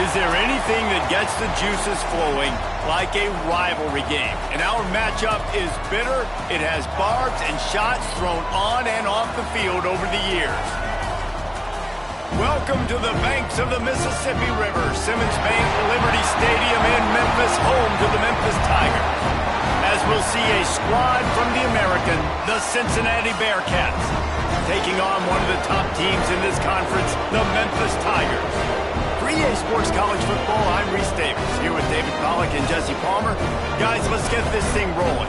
Is there anything that gets the juices flowing like a rivalry game? And our matchup is bitter. It has barbs and shots thrown on and off the field over the years. Welcome to the banks of the Mississippi River, Simmons Bank Liberty Stadium in Memphis, home to the Memphis Tigers. As we'll see a squad from the American, the Cincinnati Bearcats, taking on one of the top teams in this conference, the Memphis Tigers. For EA Sports College Football, I'm Reese Davis, here with David Pollack and Jesse Palmer. Guys, let's get this thing rolling.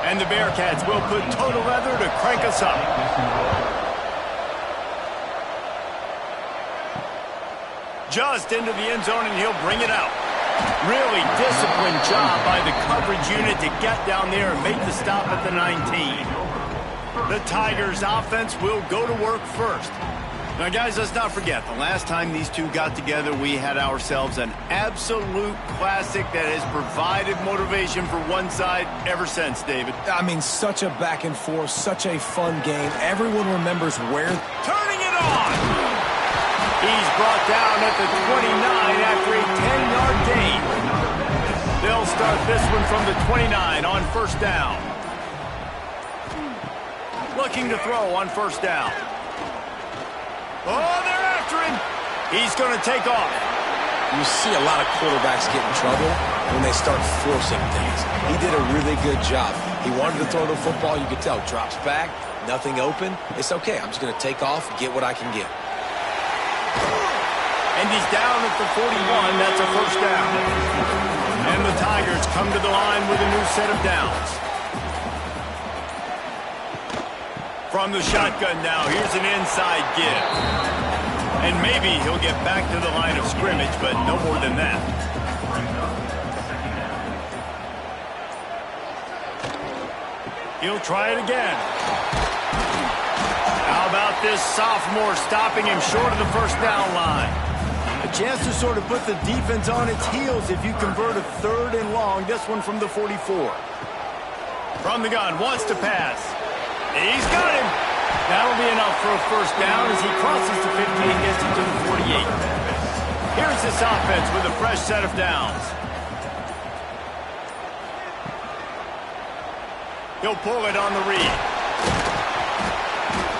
And the Bearcats will put total leather to crank us up. Just into the end zone, and he'll bring it out. Really disciplined job by the coverage unit to get down there and make the stop at the 19. The Tigers' offense will go to work first. Now, guys, let's not forget, the last time these two got together, we had ourselves an absolute classic that has provided motivation for one side ever since, David. I mean, such a back and forth, such a fun game. Everyone remembers where... Turning it on! He's brought down at the 29 after a 10-yard gain. They'll start this one from the 29 on first down. Looking to throw on first down. Oh, they're after him. He's going to take off. You see a lot of quarterbacks get in trouble when they start forcing things. He did a really good job. He wanted to throw the football. You could tell. Drops back, nothing open. It's okay. I'm just going to take off and get what I can get. And he's down at the 41. That's a first down. And the Tigers come to the line with a new set of downs. From the shotgun now, here's an inside give. And maybe he'll get back to the line of scrimmage, but no more than that. He'll try it again. How about this sophomore stopping him short of the first down line? A chance to sort of put the defense on its heels if you convert a third and long. This one from the 44. From the gun, wants to pass. He's got him. That'll be enough for a first down as he crosses the 50 and gets it to the 48. Here's this offense with a fresh set of downs. He'll pull it on the read.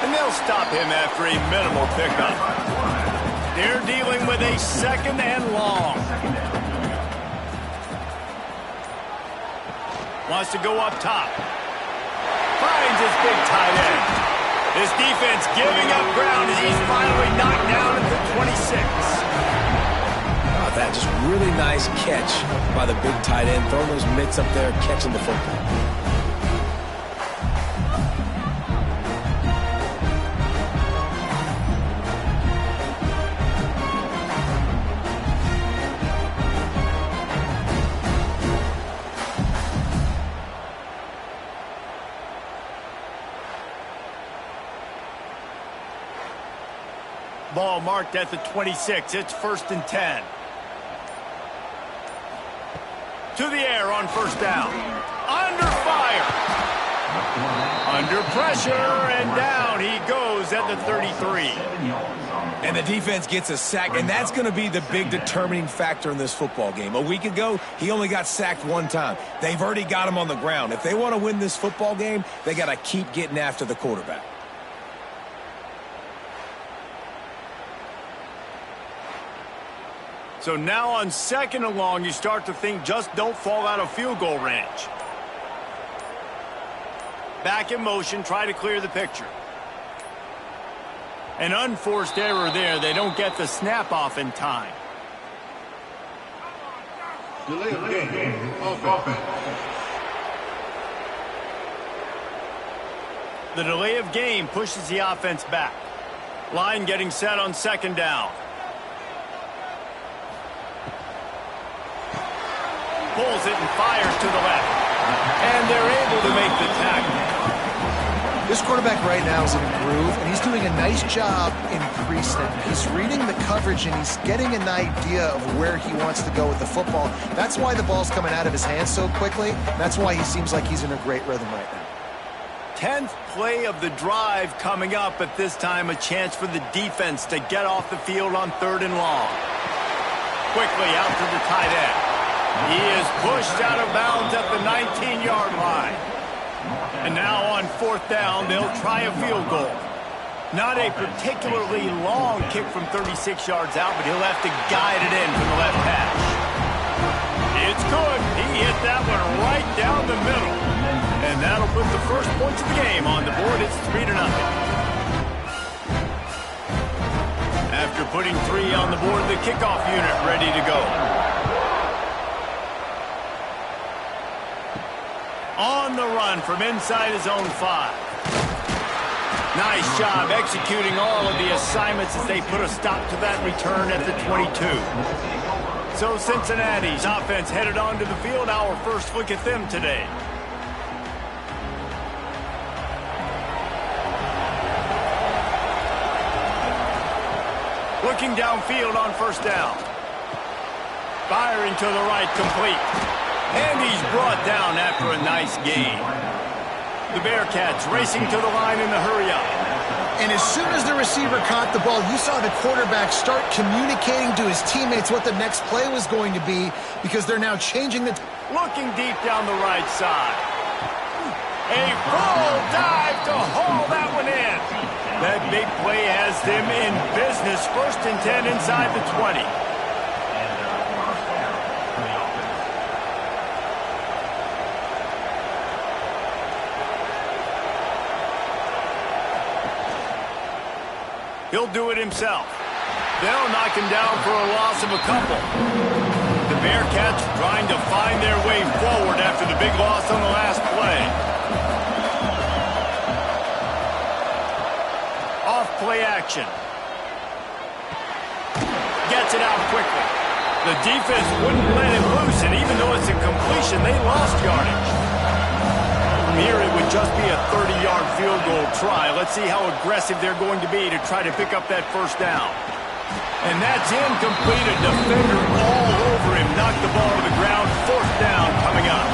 And they'll stop him after a minimal pickup. They're dealing with a second and long. Wants to go up top. Finds his big tight end. This defense giving up ground as he's finally knocked down at the 26. That just really nice catch by the big tight end. Throwing those mitts up there, catching the football. Ball marked at the 26. It's first and 10. To the air on first down. Under fire. Under pressure, and down he goes at the 33. And the defense gets a sack, and that's going to be the big determining factor in this football game. A week ago, he only got sacked one time. They've already got him on the ground. If they want to win this football game, they got to keep getting after the quarterback. So now on second and long, you start to think just don't fall out of field goal range. Back in motion, try to clear the picture. An unforced error there. They don't get the snap off in time. Delay of game. Offense. The delay of game pushes the offense back. Line getting set on second down. Pulls it and fires to the left. And they're able to make the tackle. This quarterback right now is in a groove, and he's doing a nice job in pre-snap. He's reading the coverage, and he's getting an idea of where he wants to go with the football. That's why the ball's coming out of his hands so quickly. That's why he seems like he's in a great rhythm right now. 10th play of the drive coming up, but this time a chance for the defense to get off the field on 3rd and long. Quickly out to the tight end. He is pushed out of bounds at the 19-yard line. And now on 4th down, they'll try a field goal. Not a particularly long kick from 36 yards out, but he'll have to guide it in from the left hash. It's good. He hit that one right down the middle. And that'll put the first points of the game on the board. It's 3-0. After putting 3 on the board, the kickoff unit ready to go. On the run from inside his own 5. Nice job executing all of the assignments as they put a stop to that return at the 22. So Cincinnati's offense headed onto the field. Our first look at them today. Looking downfield on 1st down. Firing to the right, complete. And he's brought down after a nice gain. The Bearcats racing to the line in the hurry-up. And as soon as the receiver caught the ball, you saw the quarterback start communicating to his teammates what the next play was going to be, because they're now changing the... Looking deep down the right side. A full dive to haul that one in. That big play has them in business. 1st and 10 inside the 20. He'll do it himself. They'll knock him down for a loss of a couple. The Bearcats trying to find their way forward after the big loss on the last play. Off play action. Gets it out quickly. The defense wouldn't let him loose, and even though it's a completion, they lost yardage. Here it would just be a 30-yard field goal try. Let's see how aggressive they're going to be to try to pick up that 1st down. And that's incomplete. A defender all over him. Knocked the ball to the ground. 4th down coming up.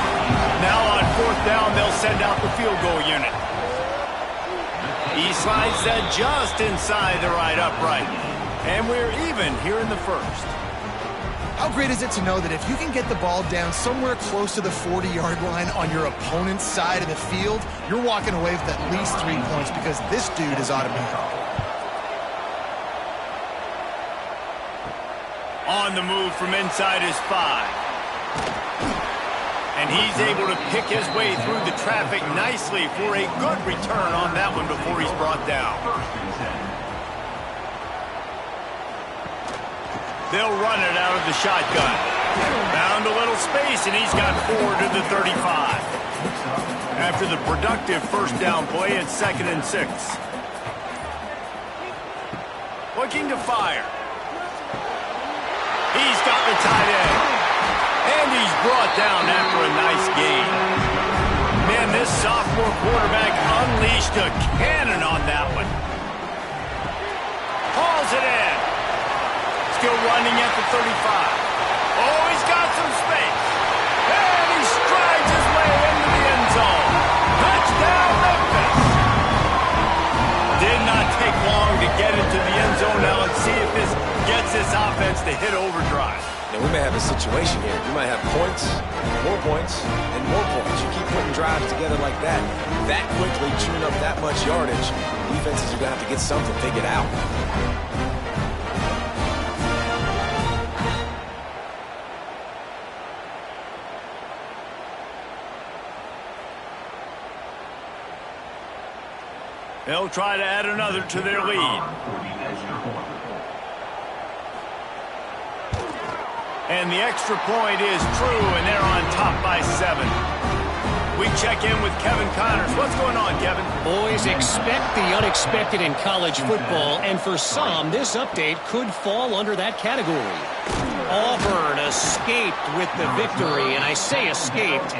Now on 4th down, they'll send out the field goal unit. He slides that just inside the right upright. And we're even here in the 1st. How great is it to know that if you can get the ball down somewhere close to the 40-yard line on your opponent's side of the field, you're walking away with at least 3 points, because this dude is automatic. On the move from inside his 5. And he's able to pick his way through the traffic nicely for a good return on that one before he's brought down. They'll run it out of the shotgun. Found a little space, and he's got 4 to the 35. After the productive 1st down play, it's 2nd and 6. Looking to fire. He's got the tight end. And he's brought down after a nice gain. Man, this sophomore quarterback unleashed a cannon on that one. Hauls it in. Still running at the 35. Oh, he's got some space. And he strides his way into the end zone. Touchdown, Memphis. Did not take long to get into the end zone. Now let's see if this gets this offense to hit overdrive. Now, we may have a situation here. You might have points, and more points. You keep putting drives together like that quickly, chewing up that much yardage. Defenses are going to have to get something figured out. They'll try to add another to their lead. And the extra point is true, and they're on top by 7. We check in with Kevin Connors. What's going on, Kevin? Boys, expect the unexpected in college football, and for some, this update could fall under that category. Auburn escaped with the victory, and I say escaped.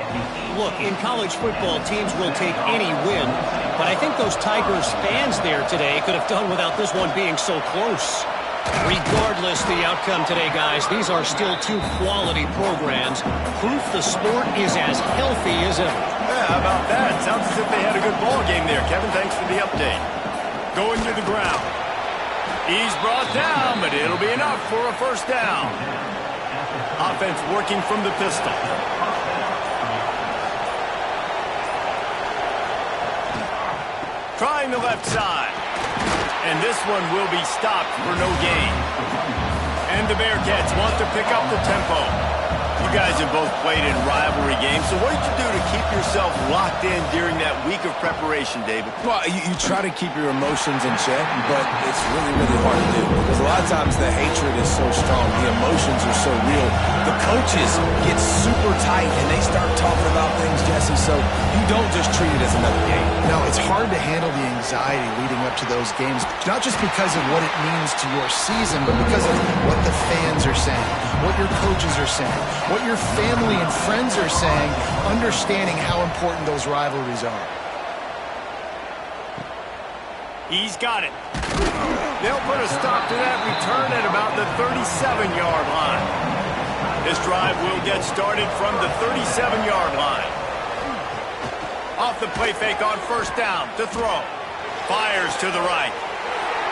Look, in college football, teams will take any win, but I think those Tigers fans there today could have done without this one being so close. Regardless the outcome today, guys, these are still two quality programs. Proof the sport is as healthy as ever. Yeah, how about that? Sounds as if they had a good ball game there. Kevin, thanks for the update. Going to the ground. He's brought down, but it'll be enough for a first down. Offense working from the pistol. Trying the left side. And this one will be stopped for no gain. And the Bearcats want to pick up the tempo. You guys have both played in rivalry games, so what did you do to keep yourself locked in during that week of preparation, David? Well, you try to keep your emotions in check, but it's really, really hard to do. Because a lot of times the hatred is so strong, the emotions are so real. The coaches get super tight and they start talking about things, Jesse, so you don't just treat it as another game. No, it's hard to handle the anxiety leading up to those games, not just because of what it means to your season, but because of what the fans are saying, what your coaches are saying, what your family and friends are saying, understanding how important those rivalries are. He's got it. They'll put a stop to that return at about the 37-yard line. This drive will get started from the 37-yard line. Off the play fake on first down to throw. Fires to the right.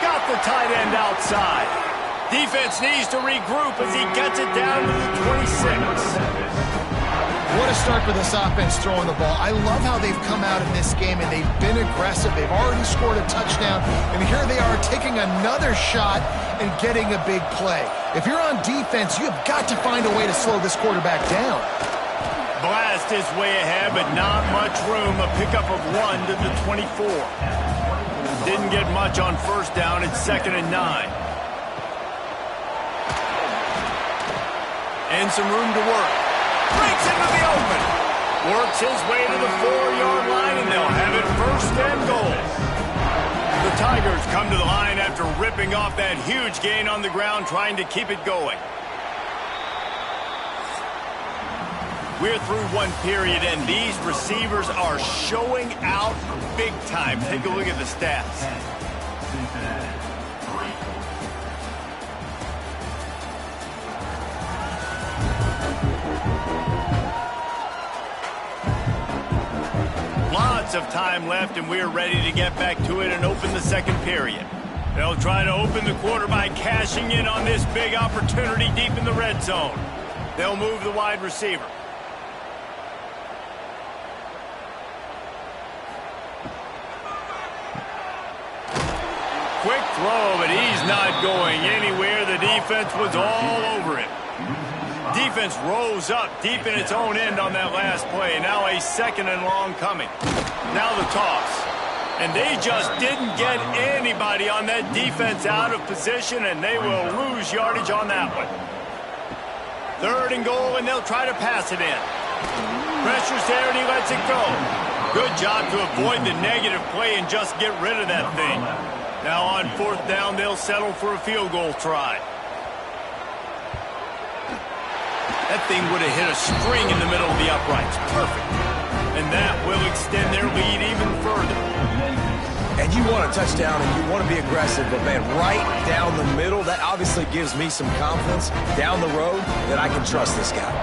Got the tight end outside. Defense needs to regroup as he gets it down to the 26. What a start for this offense throwing the ball. I love how they've come out in this game and they've been aggressive. They've already scored a touchdown, and here they are taking another shot and getting a big play. If you're on defense, you have got to find a way to slow this quarterback down. Blast his way ahead, but not much room. A pickup of 1 to the 24. Didn't get much on first down. It's 2nd and 9. And some room to work. Breaks into the open. Works his way to the 4-yard line, and they'll have it 1st and goal. The Tigers come to the line after ripping off that huge gain on the ground, trying to keep it going. We're through one period, and these receivers are showing out big time. Take a look at the stats. Lots of time left, and we're ready to get back to it and open the second period. They'll try to open the quarter by cashing in on this big opportunity deep in the red zone. They'll move the wide receiver. Quick throw, but he's not going anywhere. The defense was all over it. Defense rose up deep in its own end on that last play. Now a 2nd and long coming. Now the toss. And they just didn't get anybody on that defense out of position, and they will lose yardage on that one. 3rd and goal, and they'll try to pass it in. Pressure's there, and he lets it go. Good job to avoid the negative play and just get rid of that thing. Now on 4th down, they'll settle for a field goal try. That thing would have hit a string in the middle of the uprights. Perfect. And that will extend their lead even further. And you want a touchdown and you want to be aggressive, but man, right down the middle, that obviously gives me some confidence down the road that I can trust this guy.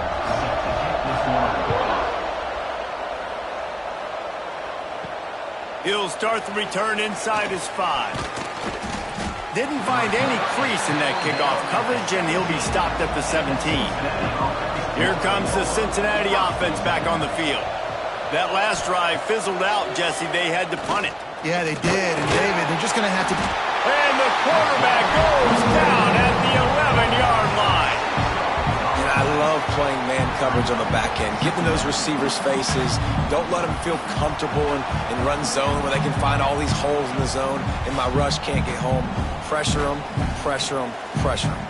He'll start the return inside his 5. Didn't find any crease in that kickoff coverage, and he'll be stopped at the 17. Here comes the Cincinnati offense back on the field. That last drive fizzled out, Jesse. They had to punt it. Yeah, they did. And David, they're just going to have to... And the quarterback goes down at the 11-yard line. And I love playing man coverage on the back end, getting those receivers' faces. Don't let them feel comfortable in run zone where they can find all these holes in the zone and my rush can't get home. Pressure them, pressure them, pressure them.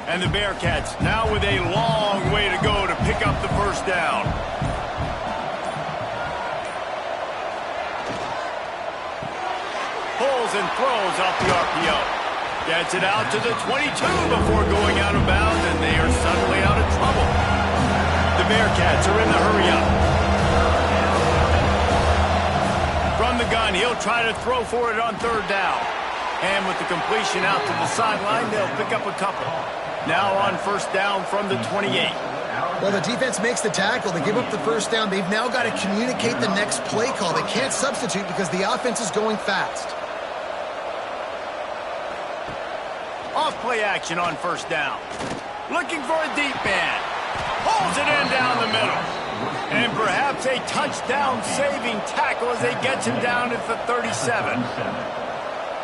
And the Bearcats now with a long way to go to pick up the first down. Pulls and throws off the RPO. Gets it out to the 22 before going out of bounds, and they are suddenly out of trouble. The Bearcats are in the hurry-up. From the gun, he'll try to throw for it on third down. And with the completion out to the sideline, they'll pick up a couple. Now on first down from the 28. Well, the defense makes the tackle. They give up the first down. They've now got to communicate the next play call. They can't substitute because the offense is going fast. Off play action on first down. Looking for a deep man. Pulls it in down the middle. And perhaps a touchdown-saving tackle as they get him down at the 37.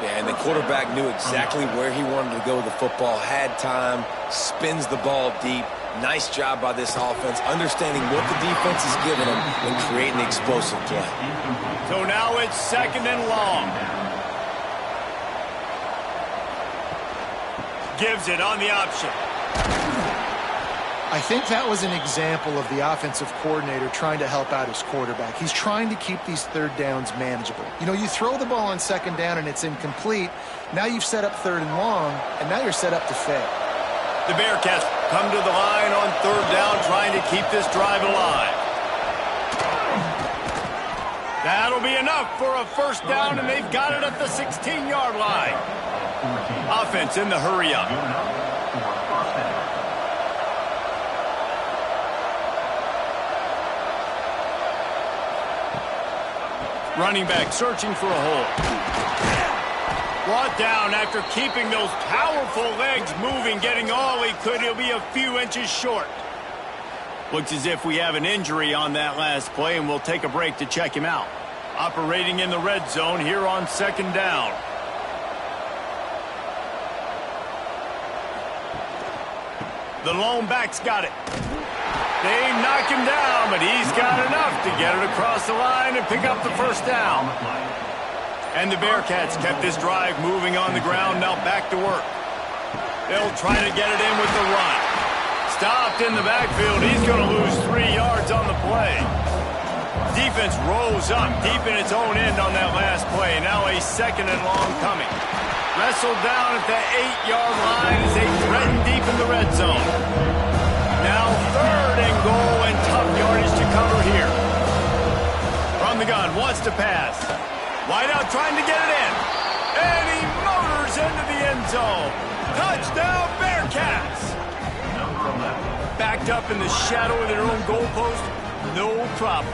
Yeah, and the quarterback knew exactly where he wanted to go with the football, had time, spins the ball deep. Nice job by this offense, understanding what the defense is giving them and creating the explosive play. So now it's second and long. Gives it on the option. I think that was an example of the offensive coordinator trying to help out his quarterback. He's trying to keep these third downs manageable. You know, you throw the ball on second down and it's incomplete. Now you've set up third and long, and now you're set up to fail. The Bearcats come to the line on third down, trying to keep this drive alive. That'll be enough for a first down, and they've got it at the 16-yard line. Offense in the hurry-up. Running back searching for a hole. Brought down after keeping those powerful legs moving, getting all he could. He'll be a few inches short. Looks as if we have an injury on that last play, and we'll take a break to check him out. Operating in the red zone here on second down. The lone back's got it. They knock him down, but he's got enough to get it across the line and pick up the first down. And the Bearcats kept this drive moving on the ground, now back to work. They'll try to get it in with the run. Stopped in the backfield. He's going to lose 3 yards on the play. Defense rolls up deep in its own end on that last play. Now a second and long coming. Wrestled down at the 8-yard line as they threaten deep in the red zone. Now third and goal, and tough yardage to cover here. From the gun, wants to pass. Wide out trying to get it in. And he motors into the end zone. Touchdown, Bearcats. Backed up in the shadow of their own goalpost, no problem.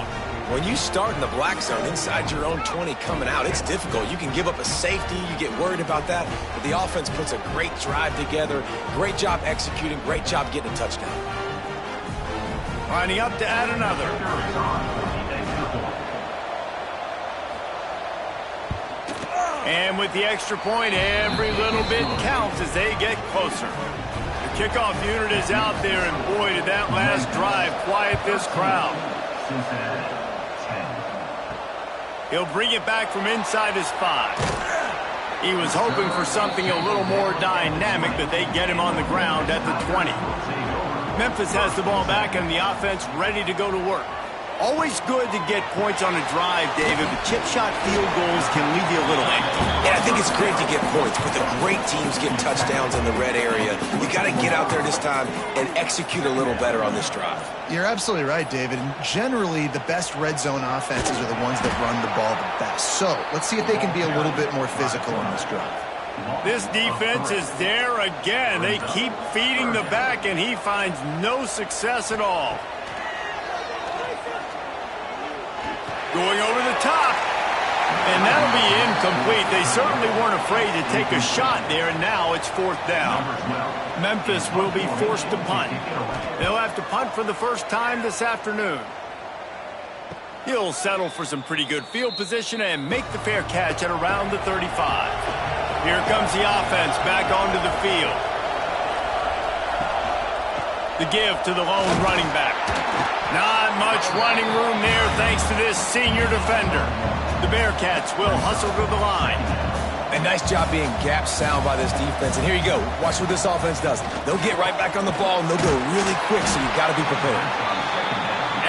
When you start in the black zone inside your own 20 coming out, it's difficult. You can give up a safety. You get worried about that. But the offense puts a great drive together. Great job executing. Great job getting a touchdown. Lining up to add another. And with the extra point, every little bit counts as they get closer. The kickoff unit is out there, and boy, did that last drive quiet this crowd. He'll bring it back from inside his 5. He was hoping for something a little more dynamic, but they get him on the ground at the 20. Memphis has the ball back, and the offense ready to go to work. Always good to get points on a drive, David, but chip shot field goals can leave you a little empty. Yeah, I think it's great to get points, but the great teams get touchdowns in the red area. You got to get out there this time and execute a little better on this drive. You're absolutely right, David. And generally, the best red zone offenses are the ones that run the ball the best. So let's see if they can be a little bit more physical on this drive. This defense is there again. They keep feeding the back, and he finds no success at all. Going over the top. And that'll be incomplete. They certainly weren't afraid to take a shot there, and now it's fourth down. Memphis will be forced to punt. They'll have to punt for the first time this afternoon. He'll settle for some pretty good field position and make the fair catch at around the 35. Here comes the offense back onto the field. The give to the lone running back. Not much running room there thanks to this senior defender. The Bearcats will hustle to the line. A nice job being gap sound by this defense. And here you go. Watch what this offense does. They'll get right back on the ball, and they'll go really quick, so you've got to be prepared.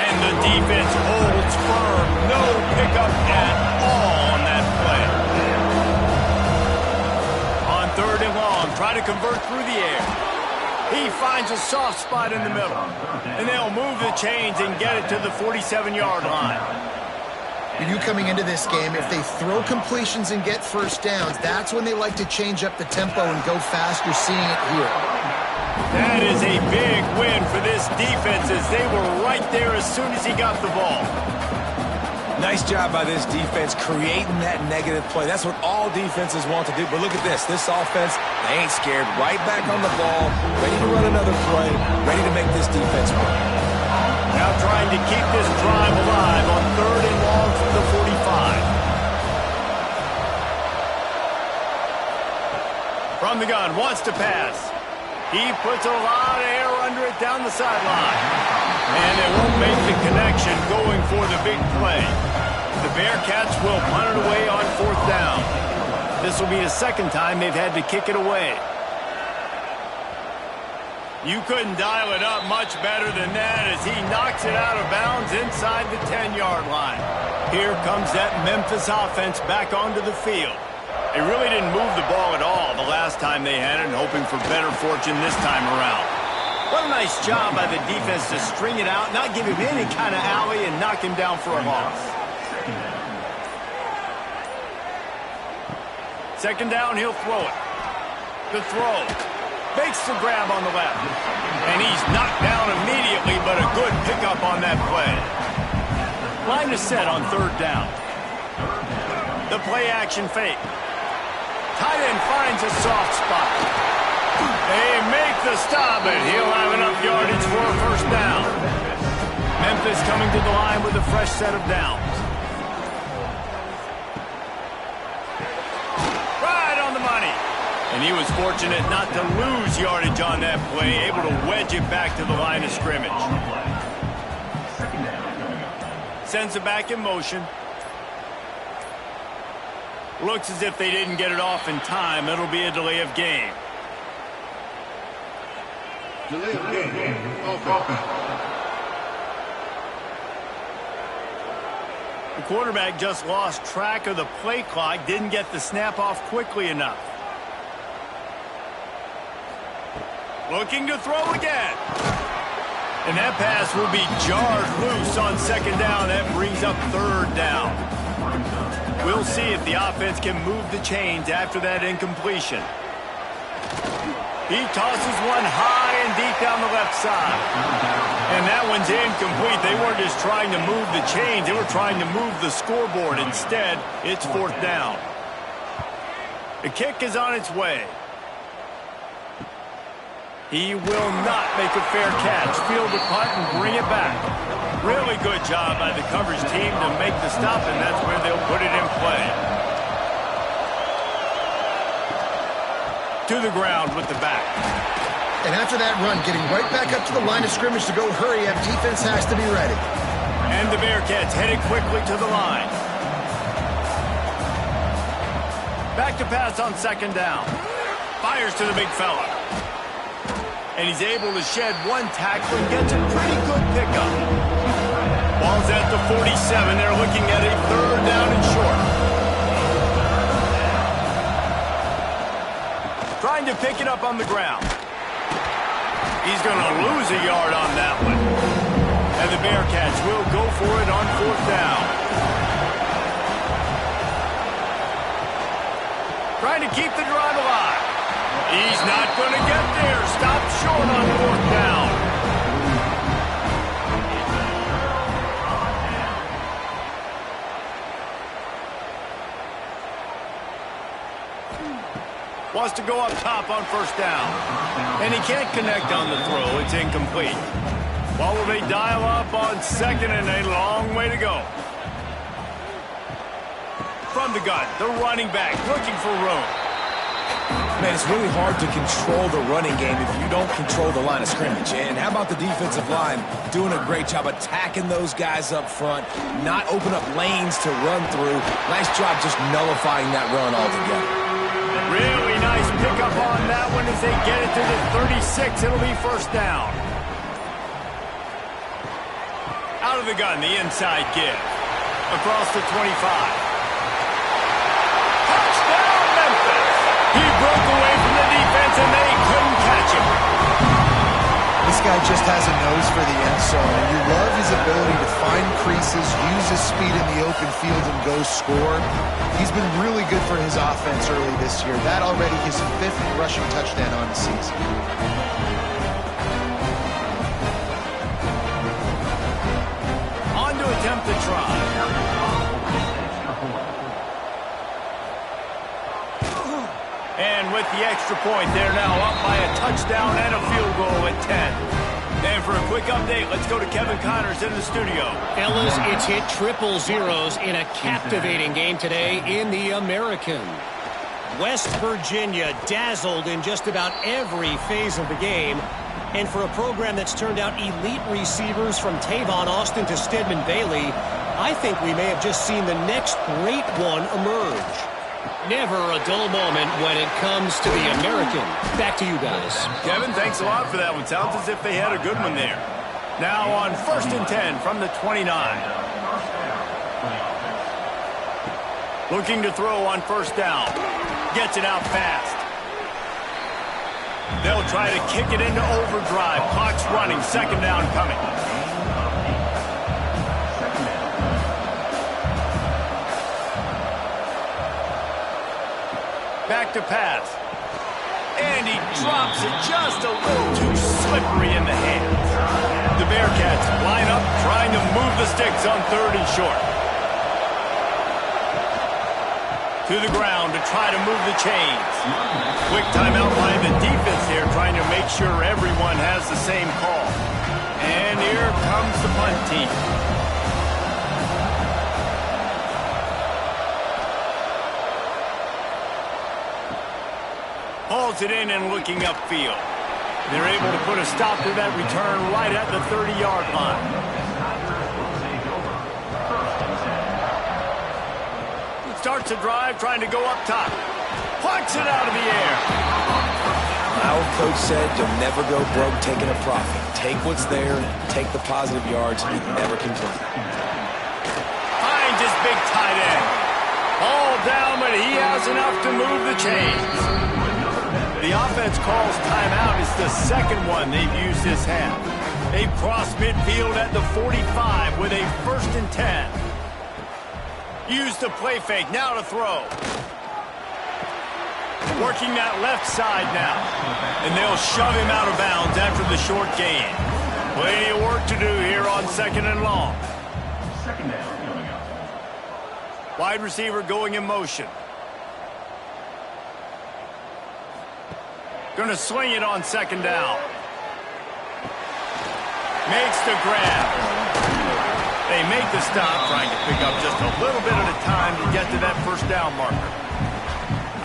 And the defense holds firm. No pickup at all on that play. On third and long. convert through the air. He finds a soft spot in the middle. And they'll move the chains and get it to the 47-yard line. You knew coming into this game, if they throw completions and get first downs, that's when they like to change up the tempo and go fast. You're seeing it here. That is a big win for this defense as they were right there as soon as he got the ball. Nice job by this defense creating that negative play. That's what all defenses want to do. But look at this. This offense, they ain't scared. Right back on the ball, ready to run another play, ready to make this defense work. Now trying to keep this drive alive on 3rd and long from the 45. From the gun, wants to pass. He puts a lot of air under it down the sideline. And they won't make the connection going for the big play. The Bearcats will punt it away on 4th down. This will be the second time they've had to kick it away. You couldn't dial it up much better than that as he knocks it out of bounds inside the 10-yard line. Here comes that Memphis offense back onto the field. They really didn't move the ball at all the last time they had it, and hoping for better fortune this time around. What a nice job by the defense to string it out, not give him any kind of alley, and knock him down for a loss. 2nd down, he'll throw it. The throw. Makes the grab on the left. And he's knocked down immediately, but a good pickup on that play. Line is set on 3rd down. The play action fake. Tight end finds a soft spot. They make the stop, and he'll have enough yardage for a 1st down. Memphis coming to the line with a fresh set of downs. Right on the money. And he was fortunate not to lose yardage on that play, able to wedge it back to the line of scrimmage. Sends it back in motion. Looks as if they didn't get it off in time. It'll be a delay of game. Delay of game. Offense. The quarterback just lost track of the play clock, didn't get the snap off quickly enough. Looking to throw again. And that pass will be jarred loose on 2nd down. That brings up 3rd down. We'll see if the offense can move the chains after that incompletion. He tosses one high and deep down the left side. And that one's incomplete. They weren't just trying to move the chains. They were trying to move the scoreboard. Instead, it's 4th down. The kick is on its way. He will not make a fair catch. Field the punt and bring it back. Really good job by the coverage team to make the stop, and that's where they'll put it in play. To the ground with the back. And after that run, getting right back up to the line of scrimmage to go hurry up, defense has to be ready. And the Bearcats headed quickly to the line. Back to pass on 2nd down. Fires to the big fella. And he's able to shed one tackle and gets a pretty good pickup. Ball's at the 47. They're looking at a 3rd down and short. Trying to pick it up on the ground. He's going to lose a yard on that one. And the Bearcats will go for it on 4th down. Trying to keep the drive alive. He's not going to get there. Stopped short on 4th down. Wants to go up top on 1st down. And he can't connect on the throw. It's incomplete. Well, will they dial up on 2nd and a long way to go? From the gun, the running back looking for room. Man, it's really hard to control the running game if you don't control the line of scrimmage. And how about the defensive line doing a great job attacking those guys up front, not open up lanes to run through. Nice job just nullifying that run altogether. Really nice pickup on that one as they get it to the 36. It'll be 1st down. Out of the gun, the inside give. Across the 25. Touchdown, Memphis! He broke away from the defense and they This guy just has a nose for the end zone, and you love his ability to find creases, use his speed in the open field, and go score. He's been really good for his offense early this year. That already his 5th rushing touchdown on the season. On to attempt the try. And with the extra point, they're now up by a touchdown and a field goal at 10. And for a quick update, let's go to Kevin Connors in the studio. Fellas, it's hit triple zeros in a captivating game today in the American. West Virginia dazzled in just about every phase of the game. And for a program that's turned out elite receivers from Tavon Austin to Stedman Bailey, I think we may have just seen the next great one emerge. Never a dull moment when it comes to the American. Back to you guys. Kevin, thanks a lot for that one. Sounds as if they had a good one there. Now on 1st and 10 from the 29. Looking to throw on 1st down. Gets it out fast. They'll try to kick it into overdrive. Clock's running. 2nd down coming. Back to pass. And he drops it just a little too slippery in the hands. The Bearcats line up trying to move the sticks on 3rd and short. To the ground to try to move the chains. Quick timeout by the defense here trying to make sure everyone has the same call. And here comes the punt team. Hauls it in and looking upfield. They're able to put a stop to that return right at the 30-yard line. Starts a drive trying to go up top. Plucks it out of the air. My old coach said you'll never go broke taking a profit. Take what's there, take the positive yards, and never complain. Finds his big tight end. All down, but he has enough to move the chains. The offense calls timeout. It's the 2nd one they've used this half. They've crossed midfield at the 45 with a 1st and 10. Use the play fake. Now to throw. Working that left side now. And they'll shove him out of bounds after the short gain. Plenty of work to do here on 2nd and long. Wide receiver going in motion. Going to sling it on 2nd down. Makes the grab. They make the stop, trying to pick up just a little bit at a time to get to that 1st down marker.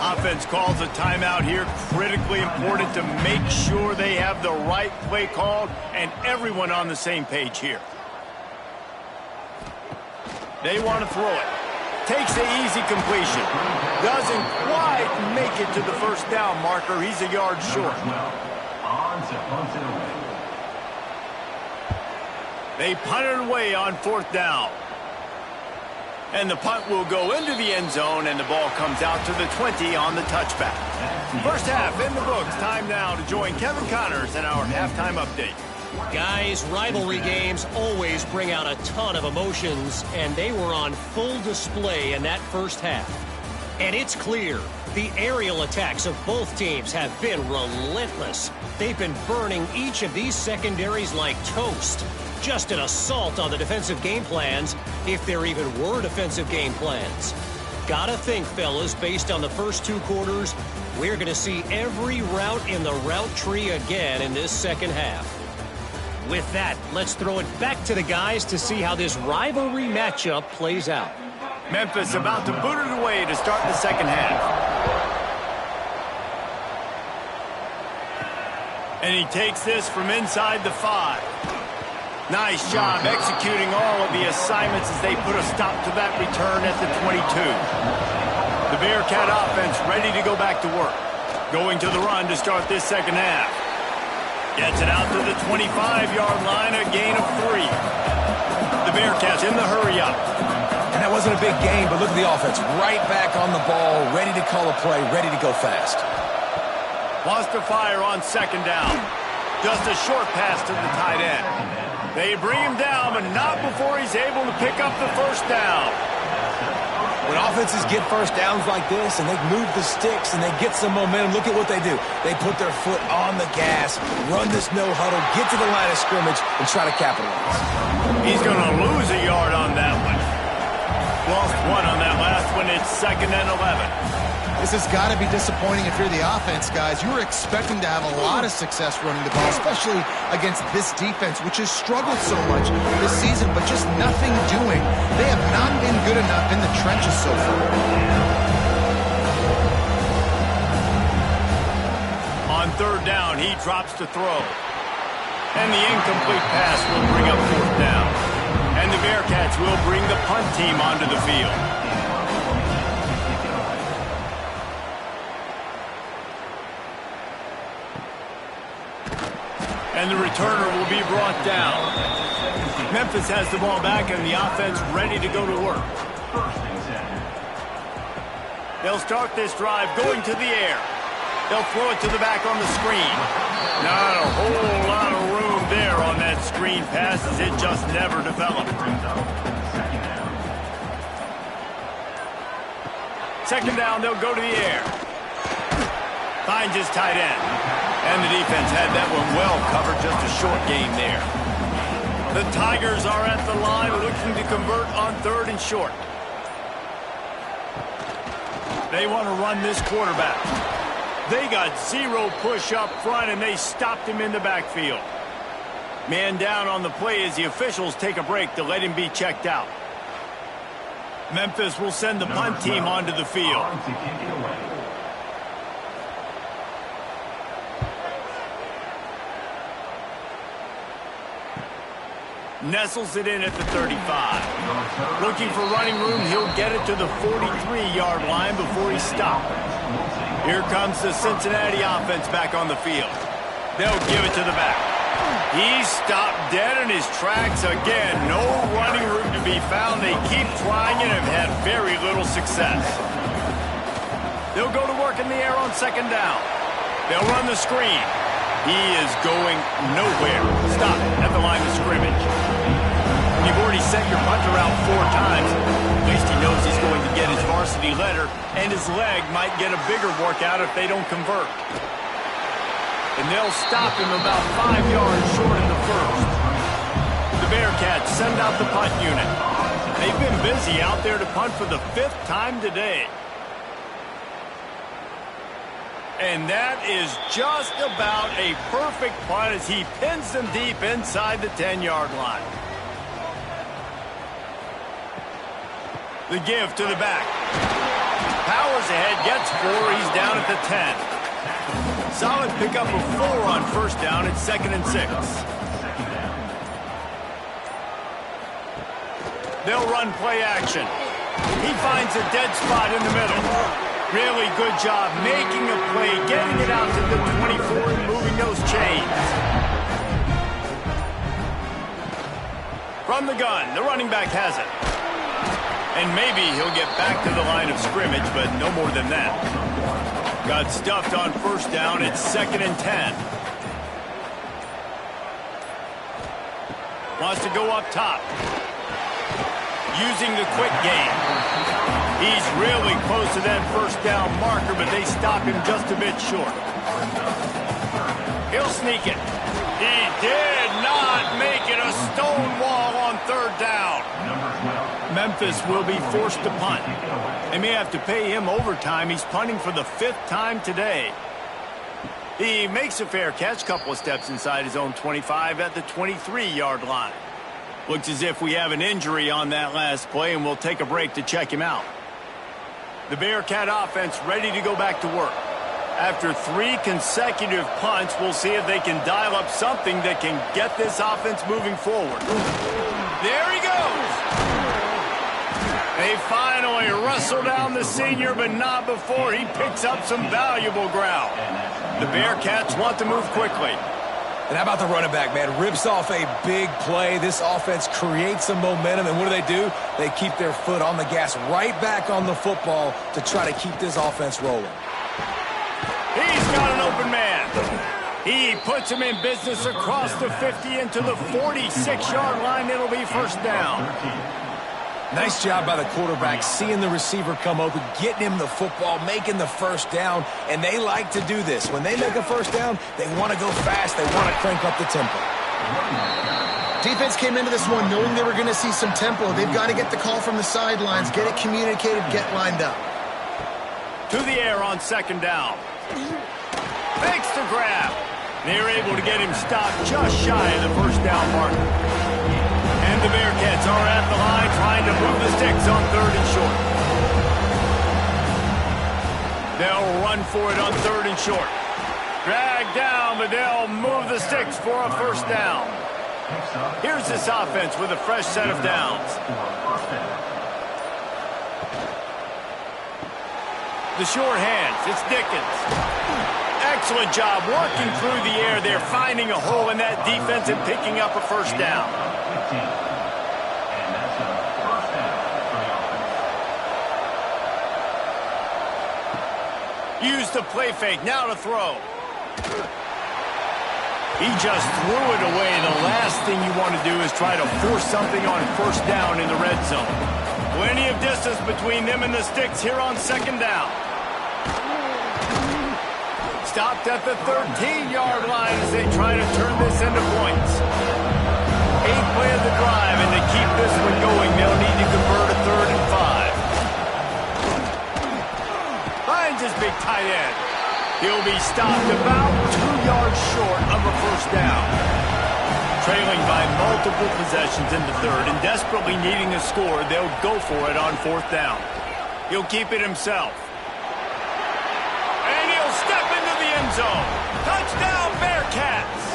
Offense calls a timeout here. Critically important to make sure they have the right play called and everyone on the same page here. They want to throw it. Takes the easy completion. Doesn't quite make it to the 1st down marker. He's a yard short. They punt it away on 4th down. And the punt will go into the end zone, and the ball comes out to the 20 on the touchback. 1st half in the books. Time now to join Kevin Connors in our halftime update. Guys, rivalry games always bring out a ton of emotions, and they were on full display in that 1st half. And it's clear, the aerial attacks of both teams have been relentless. They've been burning each of these secondaries like toast. Just an assault on the defensive game plans, if there even were defensive game plans. Gotta think, fellas, based on the first 2 quarters, we're going to see every route in the route tree again in this 2nd half. With that, let's throw it back to the guys to see how this rivalry matchup plays out. Memphis about to boot it away to start the 2nd half. And he takes this from inside the 5. Nice job executing all of the assignments as they put a stop to that return at the 22. The Bearcat offense ready to go back to work. Going to the run to start this 2nd half. Gets it out to the 25-yard line, a gain of 3. The Bearcats in the hurry-up. And that wasn't a big gain, but look at the offense. Right back on the ball, ready to call a play, ready to go fast. Wants to fire on 2nd down. Just a short pass to the tight end. They bring him down, but not before he's able to pick up the first down. When offenses get first downs like this and they move the sticks and they get some momentum, look at what they do. They put their foot on the gas, run this no huddle, get to the line of scrimmage, and try to capitalize. He's going to lose a yard on that one. Lost one on that last one. It's 2nd and 11. This has got to be disappointing if you're the offense, guys. You were expecting to have a lot of success running the ball, especially against this defense, which has struggled so much this season, but just nothing doing. They have not been good enough in the trenches so far. On 3rd down, he drops to throw. And the incomplete pass will bring up 4th down. And the Bearcats will bring the punt team onto the field. And the returner will be brought down. Memphis has the ball back and the offense ready to go to work. They'll start this drive going to the air. They'll throw it to the back on the screen. Not a whole lot of room there on that screen pass as it just never developed. 2nd down, they'll go to the air. Finds his tight end. And the defense had that one well covered, just a short game there. The Tigers are at the line looking to convert on 3rd and short. They want to run this quarterback. They got 0 push up front, and they stopped him in the backfield. Man down on the play as the officials take a break to let him be checked out. Memphis will send the punt team onto the field. Nestles it in at the 35. Looking for running room, he'll get it to the 43-yard line before he's stopped. Here comes the Cincinnati offense back on the field. They'll give it to the back. He's stopped dead in his tracks again. No running room to be found. They keep trying and have had very little success. They'll go to work in the air on 2nd down. They'll run the screen. He is going nowhere. Stop at the line of scrimmage. You've already sent your punter out 4 times. At least he knows he's going to get his varsity letter, and his leg might get a bigger workout if they don't convert. And they'll stop him about 5 yards short in the 1st. The Bearcats send out the punt unit. They've been busy out there to punt for the 5th time today. And that is just about a perfect punt as he pins them deep inside the 10-yard line. The give to the back. Powers ahead, gets 4. He's down at the 10. Solid pickup of 4 on 1st down. It's 2nd and 6. They'll run play action. He finds a dead spot in the middle. Really good job making a play, getting it out to the 24 and moving those chains. From the gun, the running back has it. And maybe he'll get back to the line of scrimmage, but no more than that. Got stuffed on 1st down. It's 2nd and 10. Wants to go up top. Using the quick game. He's really close to that 1st down marker, but they stop him just a bit short. He'll sneak it. He did not make it. A stone wall on 3rd down. Memphis will be forced to punt. They may have to pay him overtime. He's punting for the 5th time today. He makes a fair catch, couple of steps inside his own 25 at the 23-yard line. Looks as if we have an injury on that last play, and we'll take a break to check him out. The Bearcat offense ready to go back to work. After 3 consecutive punts, we'll see if they can dial up something that can get this offense moving forward. There he goes. They finally wrestle down the senior, but not before he picks up some valuable ground. The Bearcats want to move quickly. And how about the running back, man? Rips off a big play. This offense creates some momentum, and what do? They keep their foot on the gas right back on the football to try to keep this offense rolling. He's got an open man. He puts him in business across the 50 into the 46-yard line. It'll be first down. Nice job by the quarterback, seeing the receiver come open, getting him the football, making the first down, and they like to do this. When they make a first down, they want to go fast. They want to crank up the tempo. Defense came into this one knowing they were going to see some tempo. They've got to get the call from the sidelines, get it communicated, get lined up. To the air on second down. Fakes the grab. They're able to get him stopped just shy of the first down mark. And the Bearcats are at the line trying to move the sticks on third and short. They'll run for it on third and short. Drag down, but they'll move the sticks for a first down. Here's this offense with a fresh set of downs. The short hands, it's Dickens. Excellent job working through the air there, finding a hole in that defense and picking up a first down. Use the play fake, now to throw. He just threw it away. The last thing you want to do is try to force something on first down in the red zone. Plenty of distance between them and the sticks here on second down. Stopped at the 13-yard line as they try to turn this into points. 8th play of the drive, and to keep this one going, they'll need to convert a 3rd and 5. Finds his big tight end. He'll be stopped about 2 yards short of a first down. Trailing by multiple possessions in the third and desperately needing a score, they'll go for it on 4th down. He'll keep it himself. And he'll step into the end zone. Touchdown, Bearcats!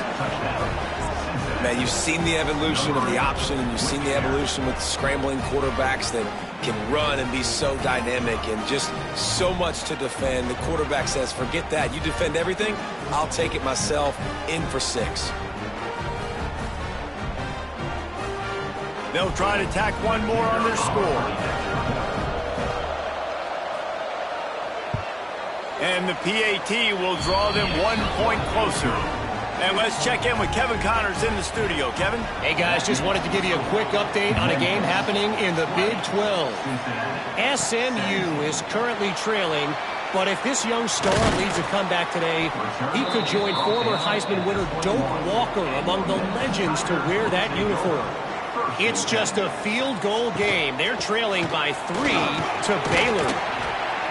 Man, you've seen the evolution of the option, and you've seen the evolution with scrambling quarterbacks that can run and be so dynamic and just so much to defend. The quarterback says, forget that. You defend everything, I'll take it myself. In for 6. They'll try to tack one more on their score. And the PAT will draw them 1 point closer. And let's check in with Kevin Connors in the studio. Kevin? Hey, guys, just wanted to give you a quick update on a game happening in the Big 12. SMU is currently trailing, but if this young star leads a comeback today, he could join former Heisman winner Doak Walker among the legends to wear that uniform. It's just a field goal game. They're trailing by 3 to Baylor.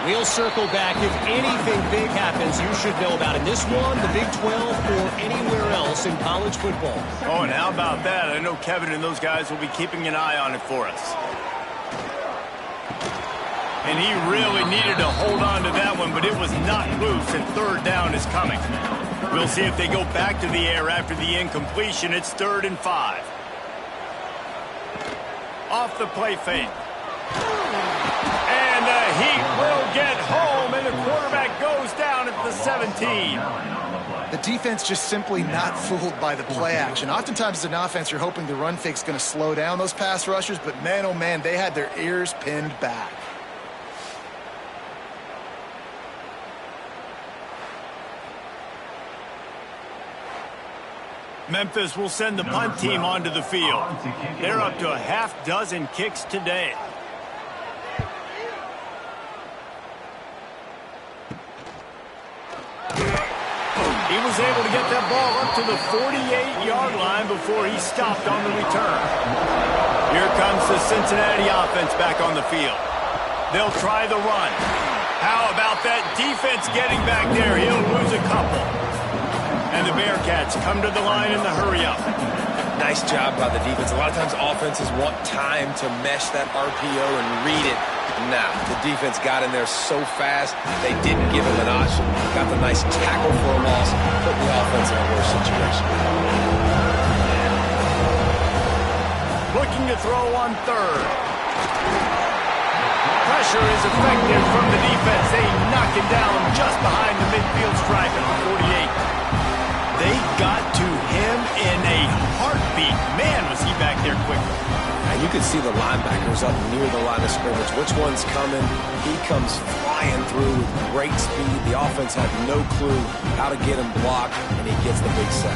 We'll circle back. If anything big happens, you should know about it. This one, the Big 12, or anywhere else in college football. Oh, and how about that? I know Kevin and those guys will be keeping an eye on it for us. And he really needed to hold on to that one, but it was not loose, and 3rd down is coming. We'll see if they go back to the air after the incompletion. It's 3rd and 5. Off the play fake. And the Heat will get home, and the quarterback goes down at the 17. The defense just simply not fooled by the play action. Oftentimes as an offense, you're hoping the run fake's going to slow down those pass rushers, but man, oh man, they had their ears pinned back. Memphis will send the punt team onto the field. They're up to a half dozen kicks today. He was able to get that ball up to the 48-yard line before he stopped on the return. Here comes the Cincinnati offense back on the field. They'll try the run. How about that defense getting back there? He'll lose a couple. And the Bearcats come to the line in the hurry-up. Nice job by the defense. A lot of times offenses want time to mesh that RPO and read it. Now, the defense got in there so fast, they didn't give him an option. Got the nice tackle for a loss, put the offense in a worse situation. Looking to throw on 3rd. Pressure is effective from the defense. They knock him down just behind the midfield stripe at the 48. They got to him in a heartbeat. Man, was he back there quickly. And you can see the linebackers up near the line of scrimmage. Which one's coming? He comes flying through with great speed. The offense had no clue how to get him blocked, and he gets the big sack.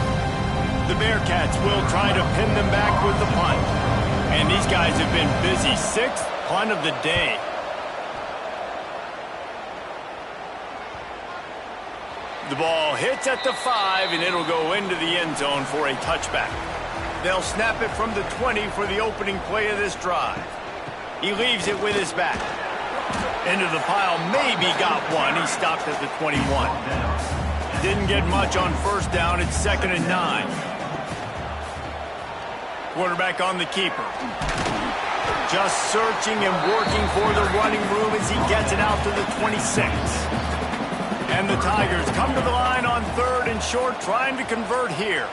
The Bearcats will try to pin them back with the punt. And these guys have been busy. 6th punt of the day. The ball hits at the 5, and it'll go into the end zone for a touchback. They'll snap it from the 20 for the opening play of this drive. He leaves it with his back. Into the pile, maybe got one. He stopped at the 21. Didn't get much on first down. It's 2nd and 9. Quarterback on the keeper. Just searching and working for the running room as he gets it out to the 26. And the Tigers come to the line on 3rd and short, trying to convert here.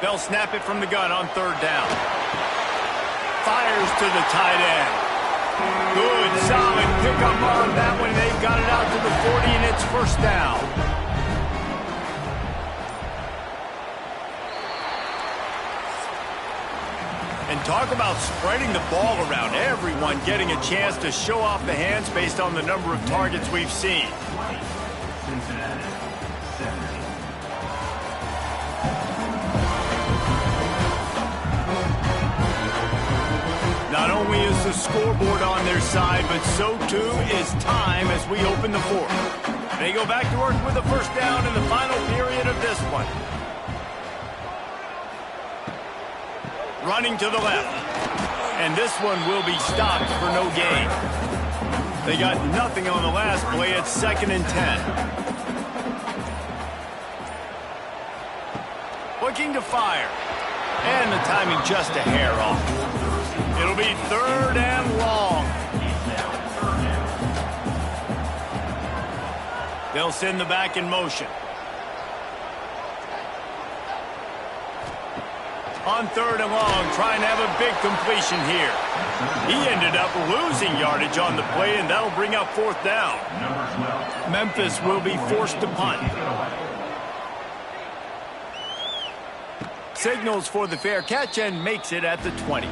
They'll snap it from the gun on 3rd down. Fires to the tight end. Good, solid pickup on that one. They've got it out to the 40, and it's 1st down. And talk about spreading the ball around. Everyone getting a chance to show off the hands based on the number of targets we've seen. Cincinnati, 70. Not only is the scoreboard on their side, but so too is time as we open the 4th. They go back to work with a 1st down in the final period of this one. Running to the left. And this one will be stopped for no gain. They got nothing on the last play. It's 2nd and 10. Looking to fire. And the timing just a hair off. It'll be 3rd and long. They'll send the back in motion. On 3rd and long, trying to have a big completion here. He ended up losing yardage on the play, and that'll bring up 4th down. Memphis will be forced to punt. Signals for the fair catch and makes it at the 20.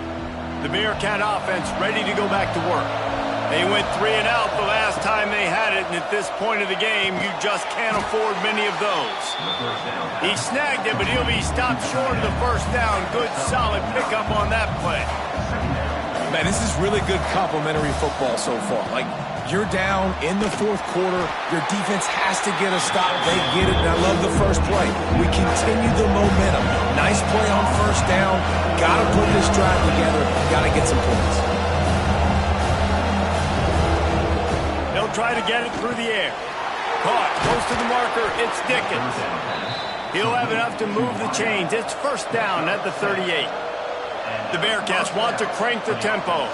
The Bearcat offense ready to go back to work. They went 3 and out the last time they had it, and at this point of the game, you just can't afford many of those. He snagged it, but he'll be stopped short of the 1st down. Good, solid pickup on that play. Man, this is really good complimentary football so far. Like, you're down in the 4th quarter. Your defense has to get a stop. They get it, and I love the first play. We continue the momentum. Nice play on 1st down. Got to put this drive together. Got to get some points. They'll try to get it through the air. Caught, close to the marker. It's Dickens. He'll have enough to move the chains. It's 1st down at the 38. The Bearcats want to crank the tempo.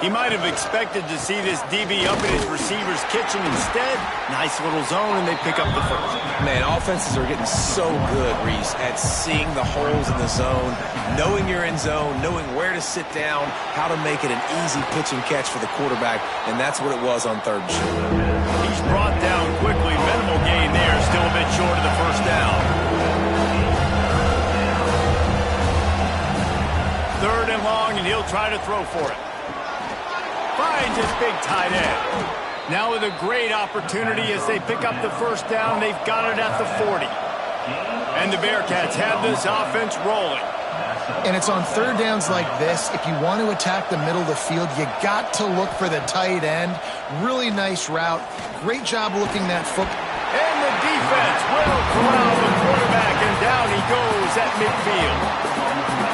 He might have expected to see this DB up in his receiver's kitchen. Instead, nice little zone, and they pick up the 1st. Man, offenses are getting so good, Reese, at seeing the holes in the zone, knowing you're in zone, knowing where to sit down, how to make it an easy pitch and catch for the quarterback, and that's what it was on 3rd and short. He's brought down quickly. Minimal gain there, still a bit short of the 1st down. 3rd and long, and he'll try to throw for it. Finds his big tight end. Now with a great opportunity as they pick up the 1st down. They've got it at the 40. And the Bearcats have this offense rolling. And it's on 3rd downs like this. If you want to attack the middle of the field, you got to look for the tight end. Really nice route. Great job looking that foot. And the defense will corral the quarterback, and down he goes at midfield.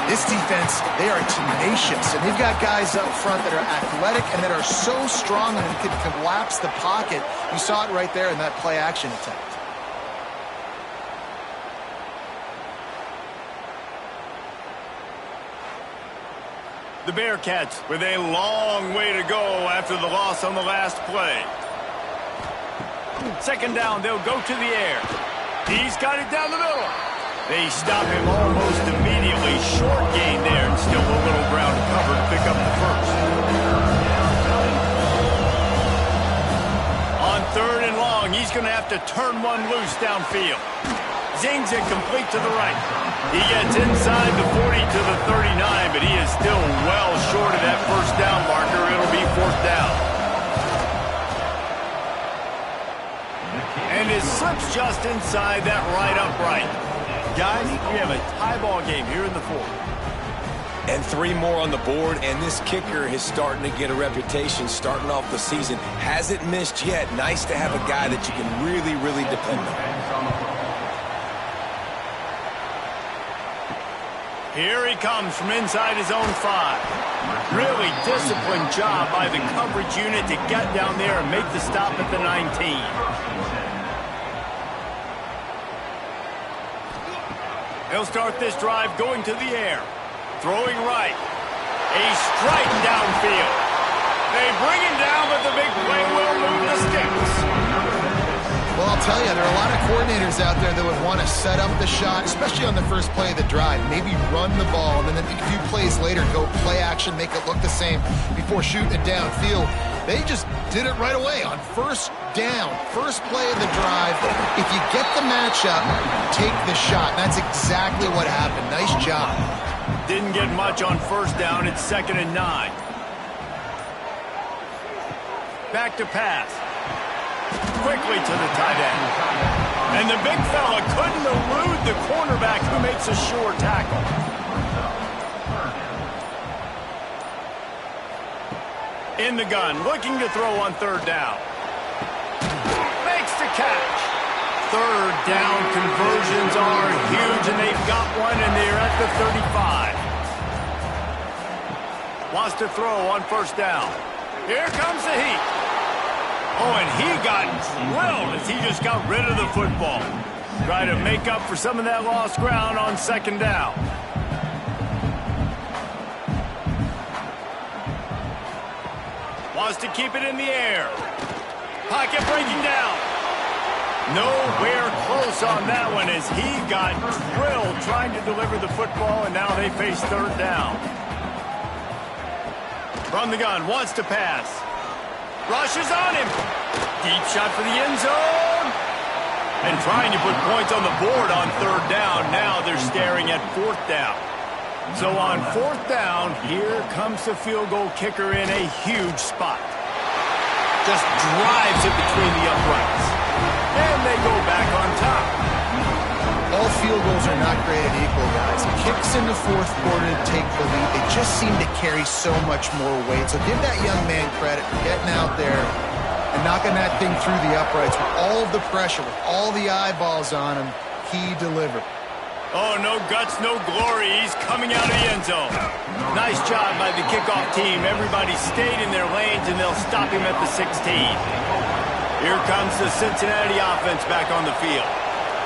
This defense, they are tenacious, and they've got guys up front that are athletic and that are so strong and can collapse the pocket. You saw it right there in that play-action attempt. The Bearcats with a long way to go after the loss on the last play. 2nd down, they'll go to the air. He's got it down the middle. They stop him almost immediately. Short gain there, and still a little ground to cover to pick up the 1st. On 3rd and long, he's going to have to turn one loose downfield. Zings it complete to the right. He gets inside the 40 to the 39, but he is still well short of that first down marker. It'll be fourth down. And it slips just inside that right upright. Guys, we have a tie ball game here in the fourth. And 3 more on the board, and this kicker is starting to get a reputation starting off the season. Hasn't missed yet. Nice to have a guy that you can really, really depend on. Here he comes from inside his own 5. Really disciplined job by the coverage unit to get down there and make the stop at the 19. He'll start this drive going to the air. Throwing right. A strike downfield. They bring him down, but the big play will move the sticks. Well, I'll tell you, there are a lot of coordinators out there that would want to set up the shot, especially on the first play of the drive. Maybe run the ball, and then a few plays later, go play action, make it look the same before shooting it downfield. They just did it right away on first down, first play of the drive. If you get the matchup, take the shot. That's exactly what happened. Nice job. Didn't get much on first down. It's 2nd and 9. Back to pass. Quickly to the tight end. And the big fella couldn't elude the cornerback who makes a sure tackle. In the gun, looking to throw on 3rd down. Makes the catch. 3rd down conversions are huge, and they've got one, and they're at the 35. Wants to throw on 1st down. Here comes the heat. Oh, and he got drilled as he just got rid of the football. Try to make up for some of that lost ground on 2nd down. Wants to keep it in the air. Pocket breaking down. Nowhere close on that one as he got drilled trying to deliver the football, and now they face 3rd down. From the gun, wants to pass. Rushes on him. Deep shot for the end zone. And trying to put points on the board on 3rd down. Now they're staring at 4th down. So on 4th down, here comes the field goal kicker in a huge spot. Just drives it between the uprights. And they go back on top. All field goals are not created equal, guys. Kicks in the 4th quarter to take the lead. They just seem to carry so much more weight. So give that young man credit for getting out there and knocking that thing through the uprights with all of the pressure, with all the eyeballs on him. He delivered. Oh, no guts, no glory. He's coming out of the end zone. Nice job by the kickoff team. Everybody stayed in their lanes, and they'll stop him at the 16. Here comes the Cincinnati offense back on the field.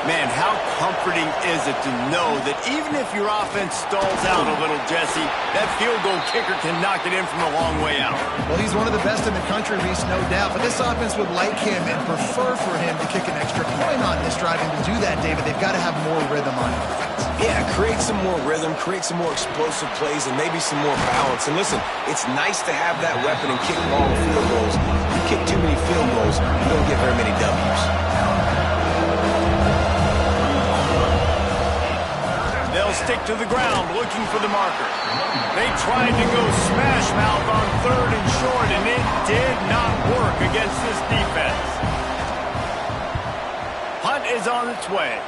Man, how comforting is it to know that even if your offense stalls out a little, Jesse, that field goal kicker can knock it in from a long way out. Well, he's one of the best in the country, Reese, no doubt. But this offense would like him and prefer for him to kick an extra point on this drive. And to do that, David, they've got to have more rhythm on offense. Yeah, create some more rhythm, create some more explosive plays, and maybe some more balance. And listen, it's nice to have that weapon and kick long field goals. You kick too many field goals, you don't get very many W's. They'll stick to the ground looking for the marker. They tried to go smash mouth on 3rd and short, and it did not work against this defense. Punt is on its way.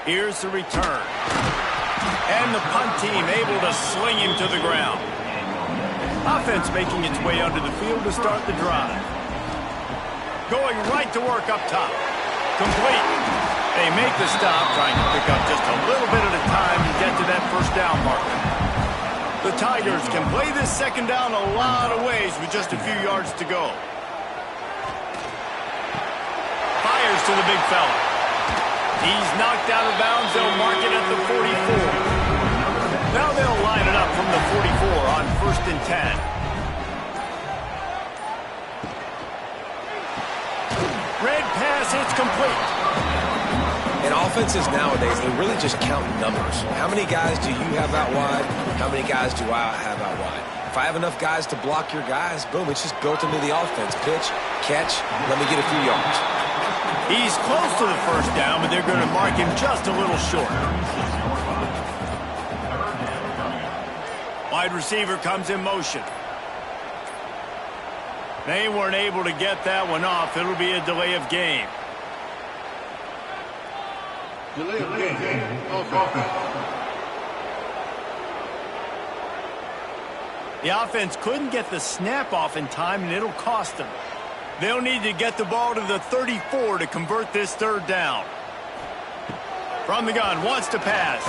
Here's the return. And the punt team able to sling him to the ground. Offense making its way onto the field to start the drive. Going right to work up top. Complete. They make the stop, trying to pick up just a little bit at a time to get to that 1st down marker. The Tigers can play this 2nd down a lot of ways with just a few yards to go. Fires to the big fella. He's knocked out of bounds. They'll mark it at the 44. Now they'll line it up from the 44 on 1st and 10. Red pass, it's complete. And offenses nowadays, they really just count numbers. How many guys do you have out wide? How many guys do I have out wide? If I have enough guys to block your guys, boom, it's just built into the offense. Pitch, catch, let me get a few yards. He's close to the first down, but they're going to mark him just a little short. Wide receiver comes in motion. They weren't able to get that one off. It'll be a delay of game. Delay of game. Offense. The offense couldn't get the snap off in time, and it'll cost them. They'll need to get the ball to the 34 to convert this third down. From the gun, wants to pass.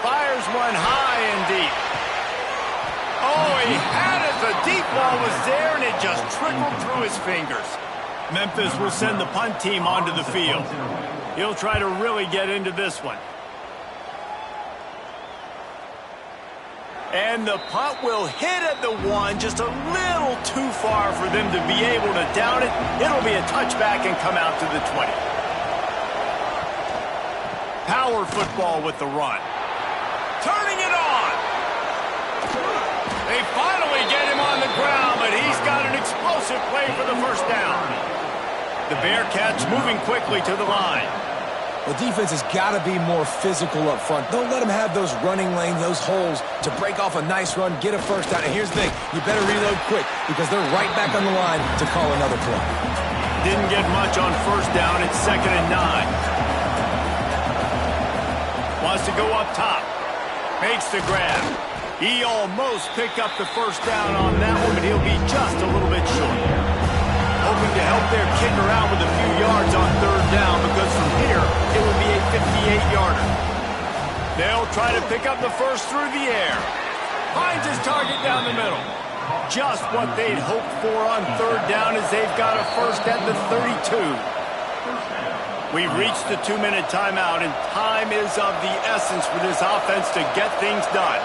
Fires one high and deep. Oh, he had it. The deep ball was there, and it just trickled through his fingers. Memphis will send the punt team onto the field. He'll try to really get into this one. And the punt will hit at the 1, just a little too far for them to be able to down it. It'll be a touchback and come out to the 20. Power football with the run. Turning it on. They finally get him on the ground, but he's got an explosive play for the first down. The Bearcats moving quickly to the line. The defense has got to be more physical up front. Don't let them have those running lanes, those holes to break off a nice run, get a first down. And here's the thing, you better reload quick because they're right back on the line to call another play. Didn't get much on first down. It's 2nd and 9. Wants to go up top. Makes the grab. He almost picked up the first down on that one, but he'll be just a little bit short. Hoping to help their kicker out with a few yards on third down, because from here, it would be a 58-yarder. They'll try to pick up the first through the air. Finds his target down the middle. Just what they'd hoped for on third down, as they've got a first at the 32. We've reached the 2-minute timeout, and time is of the essence for this offense to get things done.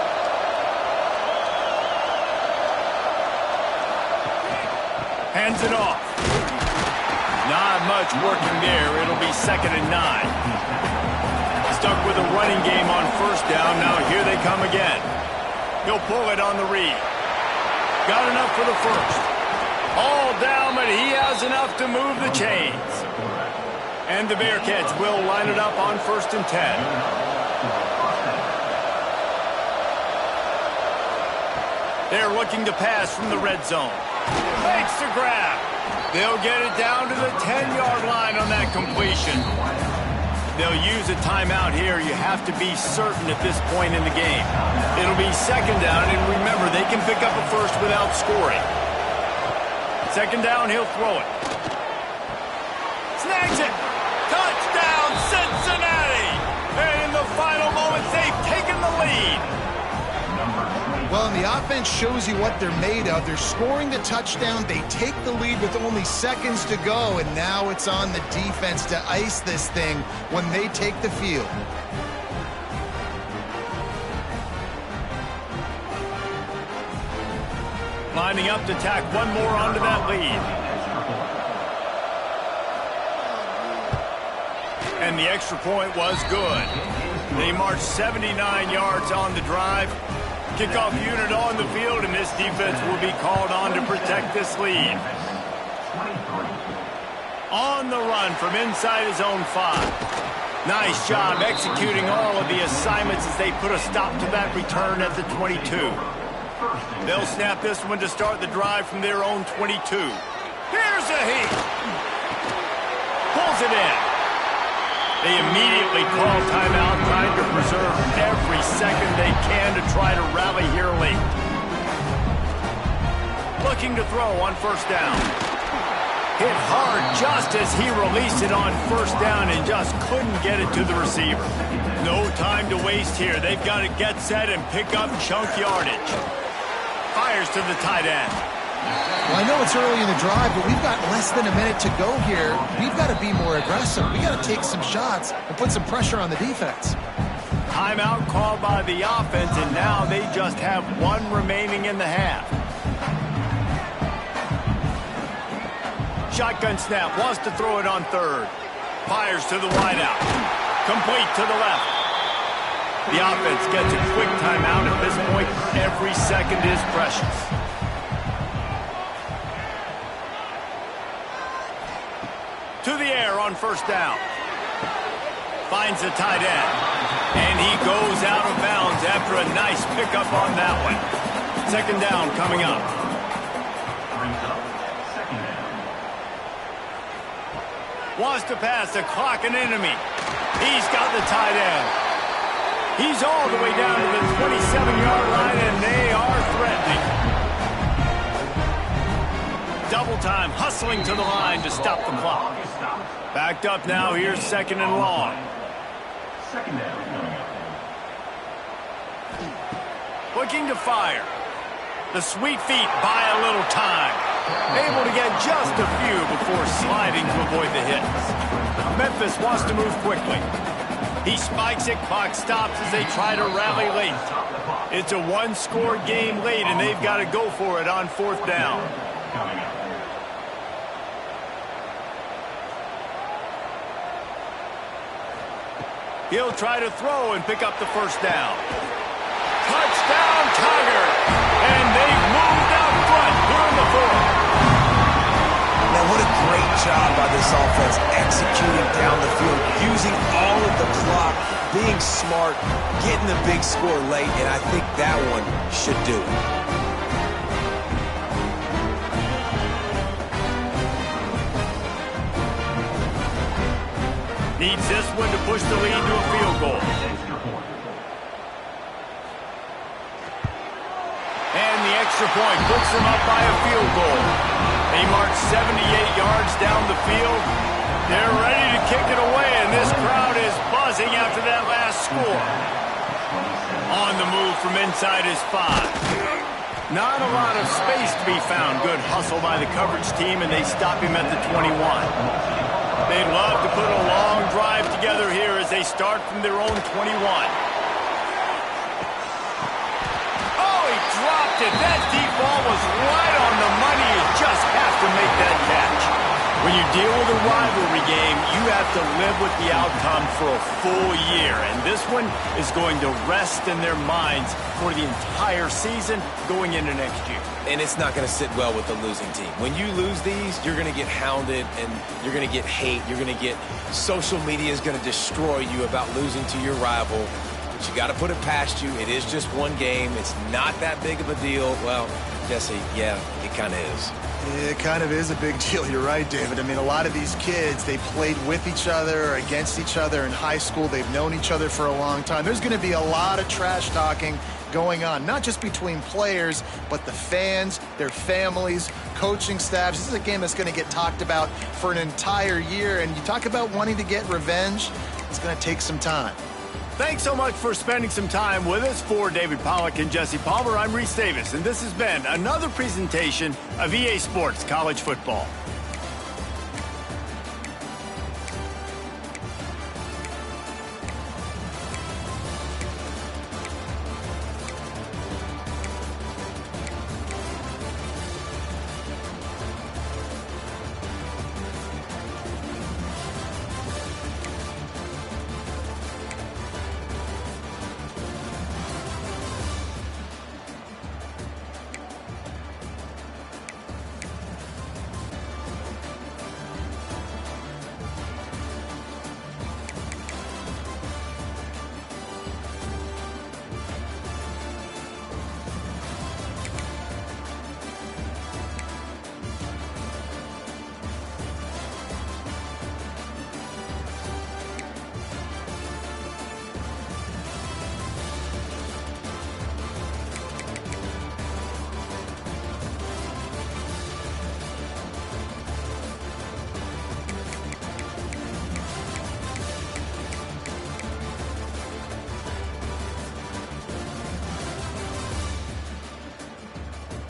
Hands it off. Not much working there. It'll be 2nd and 9. Stuck with a running game on first down. Now here they come again. He'll pull it on the read. Got enough for the first. All down, but he has enough to move the chains. And the Bearcats will line it up on 1st and 10. They're looking to pass from the red zone. Makes the grab. They'll get it down to the 10-yard line on that completion. They'll use a timeout here. You have to be certain at this point in the game. It'll be 2nd down, and remember, they can pick up a first without scoring. 2nd down, he'll throw it. Snags it. Touchdown, Cincinnati! And in the final moments, they've taken the lead. Well, and the offense shows you what they're made of. They're scoring the touchdown. They take the lead with only seconds to go, and now it's on the defense to ice this thing when they take the field. Lining up to tack one more onto that lead. And the extra point was good. They marched 79 yards on the drive. Kickoff unit on the field, and this defense will be called on to protect this lead. On the run from inside his own 5. Nice job executing all of the assignments as they put a stop to that return at the 22. They'll snap this one to start the drive from their own 22. Here's a heat. Pulls it in. They immediately call timeout, trying to preserve every second they can to try to rally here late. Looking to throw on first down. Hit hard just as he released it on first down and just couldn't get it to the receiver. No time to waste here. They've got to get set and pick up chunk yardage. Fires to the tight end. Well, I know it's early in the drive, but we've got less than a minute to go here. We've got to be more aggressive. We've got to take some shots and put some pressure on the defense. Timeout called by the offense, and now they just have one remaining in the half. Shotgun snap, wants to throw it on third. Fires to the wideout. Complete to the left. The offense gets a quick timeout. At this point, every second is precious. To the air on first down. Finds the tight end. And he goes out of bounds after a nice pickup on that one. Second down coming up. Brings up second down. Wants to pass the clock an enemy. He's got the tight end. He's all the way down to the 27-yard line, and they are threatening. Double time, hustling to the line to stop the clock. Backed up now, here's second and long. Second down. Looking to fire. The sweet feet buy a little time. Able to get just a few before sliding to avoid the hits. Memphis wants to move quickly. He spikes it, clock stops as they try to rally late. It's a one-score game late, and they've got to go for it on fourth down. He'll try to throw and pick up the first down. Touchdown, Tiger! And they've moved out front here in the fourth. Man, what a great job by this offense executing down the field, using all of the clock, being smart, getting the big score late, and I think that one should do it. Needs this one to push the lead to a field goal. And the extra point puts them up by a field goal. They march 78 yards down the field. They're ready to kick it away, and this crowd is buzzing after that last score. On the move from inside his 5. Not a lot of space to be found. Good hustle by the coverage team, and they stop him at the 21. They'd love to put a long drive together here as they start from their own 21. Oh, he dropped it. That deep ball was right on the money. You just have to make that catch. When you deal with a rivalry game, you have to live with the outcome for a full year. And this one is going to rest in their minds for the entire season going into next year. And it's not going to sit well with the losing team. When you lose these, you're going to get hounded and you're going to get hate. You're going to get social media is going to destroy you about losing to your rival. But you got to put it past you. It is just one game. It's not that big of a deal. Well, Jesse, yeah, it kind of is. It kind of is a big deal. You're right, David. I mean, a lot of these kids, they played with each other or against each other in high school. They've known each other for a long time. There's going to be a lot of trash talking going on, not just between players, but the fans, their families, coaching staffs. This is a game that's going to get talked about for an entire year. And you talk about wanting to get revenge, it's going to take some time. Thanks so much for spending some time with us. For David Pollack and Jesse Palmer, I'm Reese Davis, and this has been another presentation of EA Sports College Football.